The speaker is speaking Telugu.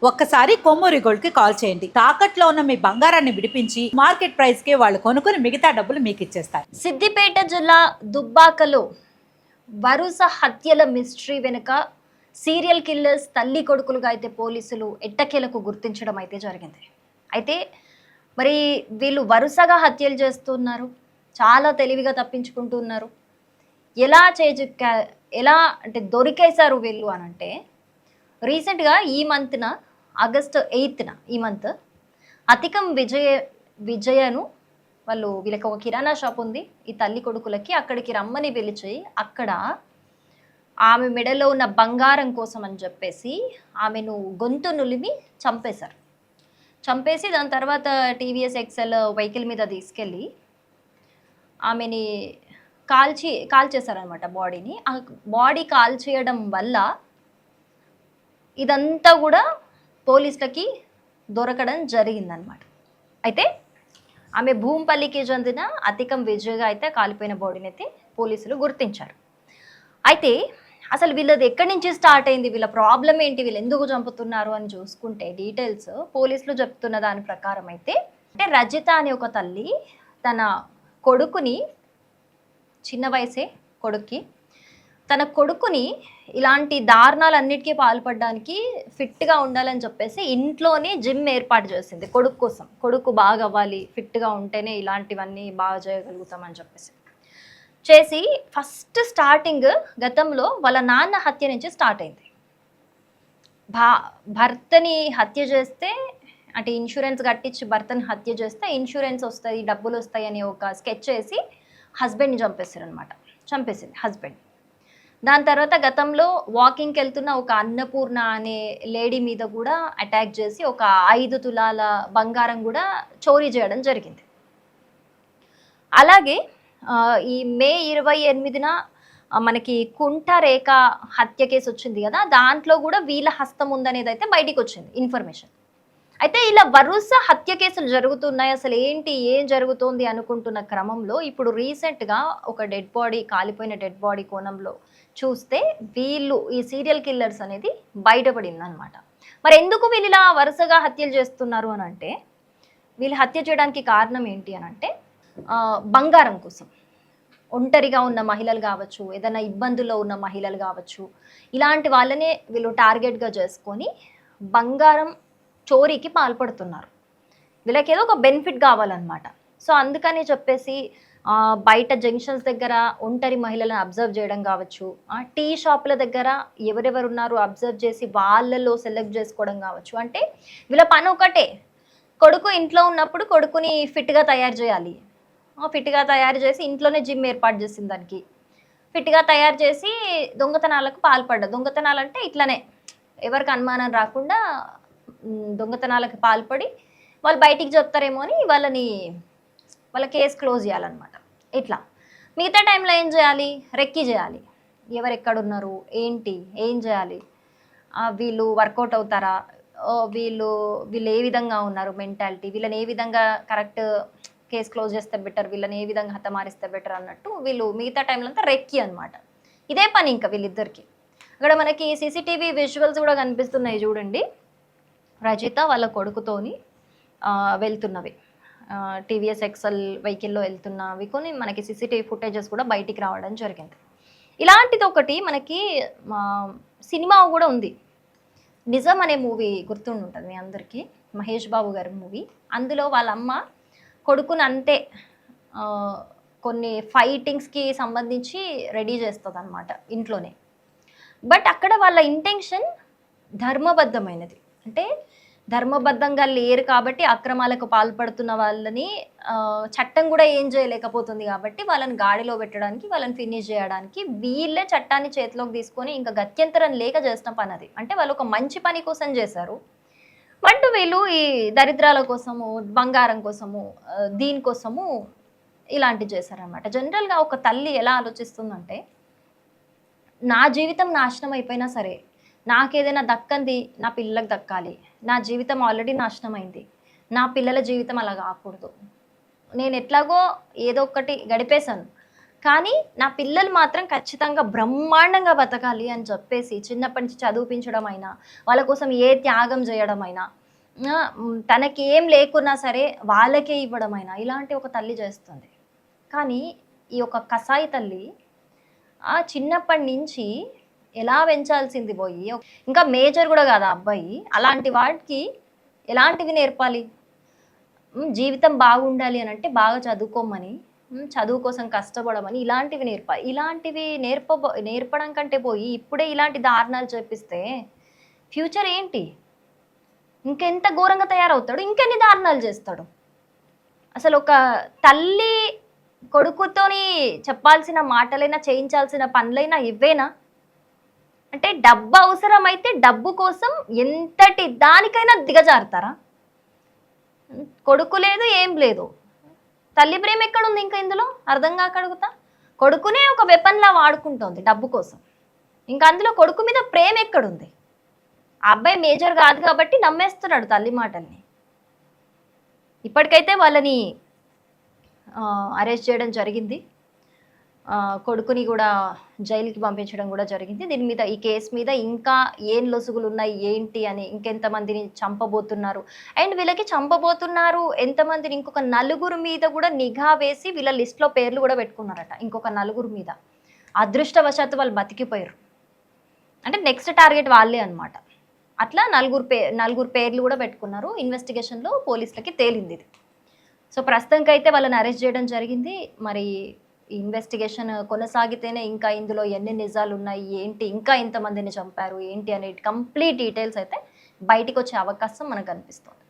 ఒక్కసారి కొమ్మూరి గోల్డ్ కి కాల్ చేయండి. తాకట్లో ఉన్న మీ బంగారాన్ని విడిపించి మార్కెట్ ప్రైస్ కి వాళ్ళు కొనుక్కుని మిగతా డబ్బులు మీకు ఇచ్చేస్తారు. సిద్దిపేట జిల్లా దుబ్బాకలో వరుస హత్యల మిస్టరీ వెనుక సీరియల్ కిల్లర్స్ తల్లి కొడుకులుగా అయితే పోలీసులు ఎట్టకేలకు గుర్తించడం అయితే జరిగింది. అయితే మరి వీళ్ళు వరుసగా హత్యలు చేస్తున్నారు, చాలా తెలివిగా తప్పించుకుంటున్నారు. ఎలా అంటే దొరికేశారు వీళ్ళు అని అంటే, రీసెంట్గా ఈ మంత్న ఆగస్టు 8న ఈ మంత్ అతికం విజయను వీళ్ళకి ఒక కిరాణా షాప్ ఉంది. ఈ తల్లి కొడుకులకి అక్కడికి రమ్మని పిలిచి అక్కడ ఆమె మెడలో ఉన్న బంగారం కోసం అని చెప్పేసి ఆమెను గొంతు నులిమి చంపేశారు. చంపేసి దాని తర్వాత టీవీఎస్ ఎక్సెల్ వెహికల్ మీద తీసుకెళ్ళి ఆమెని కాల్చేశారనమాట బాడీని. ఆ బాడీ కాల్చేయడం వల్ల ఇదంతా కూడా పోలీసులకి దొరకడం జరిగిందనమాట. అయితే ఆమె భూంపల్లికి చెందిన అతికం విజయగా అయితే కాలిపోయిన బాడీని అయితే పోలీసులు గుర్తించారు. అయితే అసలు వీళ్ళది ఎక్కడి నుంచి స్టార్ట్ అయింది, వీళ్ళ ప్రాబ్లం ఏంటి, వీళ్ళు ఎందుకు చంపుతున్నారు అని చూసుకుంటే డీటెయిల్స్ పోలీసులు చెప్తున్న దాని ప్రకారం అయితే, అంటే రజిత అనే ఒక తల్లి తన కొడుకుని, చిన్న వయసే కొడుక్కి, తన కొడుకుని ఇలాంటి దారుణాలన్నిటికీ పాల్పడడానికి ఫిట్గా ఉండాలని చెప్పేసి ఇంట్లోనే జిమ్ ఏర్పాటు చేసింది కొడుకు కోసం. కొడుకు బాగా అవ్వాలి, ఫిట్గా ఉంటేనే ఇలాంటివన్నీ బాగా చేయగలుగుతామని చెప్పేసి చేసి ఫస్ట్ స్టార్టింగ్ గతంలో వాళ్ళ నాన్న హత్య నుంచి స్టార్ట్ అయింది. భర్తని హత్య చేస్తే, అంటే ఇన్సూరెన్స్ కట్టించి భర్తని హత్య చేస్తే ఇన్సూరెన్స్ వస్తాయి, డబ్బులు వస్తాయి అని ఒక స్కెచ్ చేసి హస్బెండ్ని చంపేసింది హస్బెండ్. దాని తర్వాత గతంలో వాకింగ్కి వెళ్తున్న ఒక అన్నపూర్ణ అనే లేడీ మీద కూడా అటాక్ చేసి ఒక 5 తులాల బంగారం కూడా చోరీ చేయడం జరిగింది. అలాగే ఈ మే 28న మనకి కుంట రేఖ హత్య కేసు వచ్చింది కదా, దాంట్లో కూడా వీళ్ళ హస్తం ఉందనేది అయితే బయటికి వచ్చింది ఇన్ఫర్మేషన్. అయితే ఇలా వరుస హత్య కేసులు జరుగుతున్నాయి, అసలు ఏం జరుగుతోంది అనుకుంటున్న క్రమంలో ఇప్పుడు రీసెంట్గా ఒక కాలిపోయిన డెడ్ బాడీ కోణంలో చూస్తే వీళ్ళు ఈ సీరియల్ కిల్లర్స్ అనేది బయటపడింది అనమాట. మరి ఎందుకు వీళ్ళు ఇలా వరుసగా హత్యలు చేస్తున్నారు అని అంటే, వీళ్ళు హత్య చేయడానికి కారణం ఏంటి అని అంటే బంగారం కోసం. ఒంటరిగా ఉన్న మహిళలు కావచ్చు, ఏదైనా ఇబ్బందుల్లో ఉన్న మహిళలు కావచ్చు, ఇలాంటి వాళ్ళనే వీళ్ళు టార్గెట్గా చేసుకొని బంగారం చోరీకి పాల్పడుతున్నారు. వీళ్ళకి ఏదో ఒక బెనిఫిట్ కావాలన్నమాట. సో అందుకని చెప్పేసి బయట జంక్షన్స్ దగ్గర ఒంటరి మహిళలను అబ్జర్వ్ చేయడం కావచ్చు, టీ షాపుల దగ్గర ఎవరెవరు ఉన్నారు అబ్జర్వ్ చేసి వాళ్ళలో సెలెక్ట్ చేసుకోవడం కావచ్చు. అంటే వీళ్ళ పని ఒకటే, కొడుకు ఇంట్లో ఉన్నప్పుడు కొడుకుని ఫిట్గా తయారు చేయాలి. ఫిట్గా తయారు చేసి ఇంట్లోనే జిమ్ ఏర్పాటు చేసింది దానికి. ఫిట్గా తయారు చేసి దొంగతనాలకు దొంగతనాలంటే ఇట్లనే ఎవరికి అనుమానం రాకుండా దొంగతనాలకు పాల్పడి వాళ్ళు బయటికి చెప్తారేమో అని వాళ్ళ కేసు క్లోజ్ చేయాలన్నమాట. ఇట్లా మిగతా టైంలో ఏం చేయాలి, రెక్కి చేయాలి. ఎవరు ఎక్కడున్నారు, ఏం చేయాలి, వీళ్ళు వర్కౌట్ అవుతారా, వీళ్ళు ఏ విధంగా ఉన్నారు మెంటాలిటీ, వీళ్ళని ఏ విధంగా కరెక్ట్ కేసు క్లోజ్ చేస్తే బెటర్, వీళ్ళని ఏ విధంగా హతమారిస్తే బెటర్ అన్నట్టు వీళ్ళు మిగతా టైంలో అంతా రెక్కి అనమాట. ఇదే పని ఇంకా వీళ్ళిద్దరికి. అక్కడ మనకి సీసీటీవీ విజువల్స్ కూడా కనిపిస్తున్నాయి చూడండి. రజిత వాళ్ళ కొడుకుతోని వెళ్తున్నవి, టీవీఎస్ ఎక్సెల్ వెహికల్లో వెళ్తున్నవి కొన్ని మనకి సీసీటీవీ ఫుటేజెస్ కూడా బయటికి రావడం జరిగింది. ఇలాంటిది ఒకటి మనకి సినిమా కూడా ఉంది, నిజం అనే మూవీ గుర్తుండి ఉంటుంది మీ అందరికీ, మహేష్ బాబు గారి మూవీ. అందులో వాళ్ళ అమ్మ కొడుకుని అంతే కొన్ని ఫైటింగ్స్కి సంబంధించి రెడీ చేస్తుంది అనమాట ఇంట్లోనే. బట్ అక్కడ వాళ్ళ ఇంటెన్షన్ ధర్మబద్ధమైనది, అంటే ధర్మబద్ధంగా లేరు కాబట్టి అక్రమాలకు పాల్పడుతున్న వాళ్ళని చట్టం కూడా ఏం చేయలేకపోతుంది కాబట్టి వాళ్ళని గాడిలో పెట్టడానికి, వాళ్ళని ఫినిష్ చేయడానికి వీళ్ళే చట్టాన్ని చేతిలోకి తీసుకొని ఇంకా గత్యంతరం లేక చేసిన పని అది. అంటే వాళ్ళు ఒక మంచి పని కోసం చేశారు, బట్ వీళ్ళు ఈ దరిద్రాల కోసము, బంగారం కోసము, దీనికోసము ఇలాంటివి చేశారనమాట. జనరల్గా ఒక తల్లి ఎలా ఆలోచిస్తుందంటే, నా జీవితం నాశనం అయిపోయినా సరే నాకేదైనా దక్కంది నా పిల్లలకు దక్కాలి, నా జీవితం ఆల్రెడీ నాశనం అయింది, నా పిల్లల జీవితం అలా కాకూడదు, నేను ఎట్లాగో ఏదో ఒకటి గడిపేశాను, కానీ నా పిల్లలు మాత్రం ఖచ్చితంగా బ్రహ్మాండంగా బతకాలి అని చెప్పేసి చిన్నప్పటి నుంచి చదివించడం అయినా, వాళ్ళ కోసం ఏ త్యాగం చేయడం అయినా, తనకి ఏం లేకున్నా సరే వాళ్ళకే ఇవ్వడం అయినా, ఇలాంటి ఒక తల్లి చేస్తుంది. కానీ ఈ ఒక కసాయి తల్లి చిన్నప్పటి నుంచి ఎలా పెంచాల్సింది పోయి, ఇంకా మేజర్ కూడా కాదు ఆ అబ్బాయి, అలాంటి వాటికి ఎలాంటివి నేర్పాలి? జీవితం బాగుండాలి అని అంటే బాగా చదువుకోమని, చదువు కోసం కష్టపడమని ఇలాంటివి నేర్పాలి. ఇలాంటివి నేర్పడం కంటే పోయి ఇప్పుడే ఇలాంటి దారుణాలు చేపిస్తే ఫ్యూచర్ ఏంటి? ఇంకెంత ఘోరంగా తయారవుతాడు, ఇంకెన్ని దారుణాలు చేస్తాడు. అసలు ఒక తల్లి కొడుకుతోని చెప్పాల్సిన మాటలైనా, చేయించాల్సిన పనులైనా ఇవ్వేనా? అంటే డబ్బు అవసరమైతే డబ్బు కోసం ఎంతటి దానికైనా దిగజారుతారా? కొడుకు లేదు, ఏం లేదు, తల్లి ప్రేమ ఎక్కడుంది ఇంకా ఇందులో? అర్థం కాక అడుగుతా. కొడుకునే ఒక వెపన్లా వాడుకుంటోంది డబ్బు కోసం, ఇంకా అందులో కొడుకు మీద ప్రేమ ఎక్కడుంది? ఆ అబ్బాయి మేజర్ కాదు కాబట్టి నమ్మేస్తున్నాడు తల్లి మాటల్ని. ఇప్పటికైతే వాళ్ళని అరెస్ట్ చేయడం జరిగింది, కొడుకుని కూడా జైలుకి పంపించడం కూడా జరిగింది. దీని మీద, ఈ కేసు మీద ఇంకా ఏం లొసుగులు ఉన్నాయి ఏంటి అని, ఇంకెంతమందిని చంపబోతున్నారు, అండ్ వీళ్ళకి చంపబోతున్నారు ఎంతమందిని, ఇంకొక నలుగురు మీద కూడా నిఘా వేసి వీళ్ళ లిస్ట్లో పేర్లు కూడా పెట్టుకున్నారట. ఇంకొక నలుగురు మీద అదృష్టవశాత్తు వాళ్ళు బతికిపోయారు, అంటే నెక్స్ట్ టార్గెట్ వాళ్ళే అనమాట. అట్లా నలుగురు పేర్లు కూడా పెట్టుకున్నారు. ఇన్వెస్టిగేషన్లో పోలీసులకి తేలింది ఇది. సో ప్రస్తుతానికైతే వాళ్ళని అరెస్ట్ చేయడం జరిగింది. మరి ఇన్వెస్టిగేషన్ కొనసాగితేనే ఇంకా ఇందులో ఎన్ని నిజాలు ఉన్నాయి ఏంటి, ఇంకా ఎంతమందిని చంపారు ఏంటి అనే కంప్లీట్ డీటెయిల్స్ అయితే బయటికి వచ్చే అవకాశం మనకు కనిపిస్తుంది.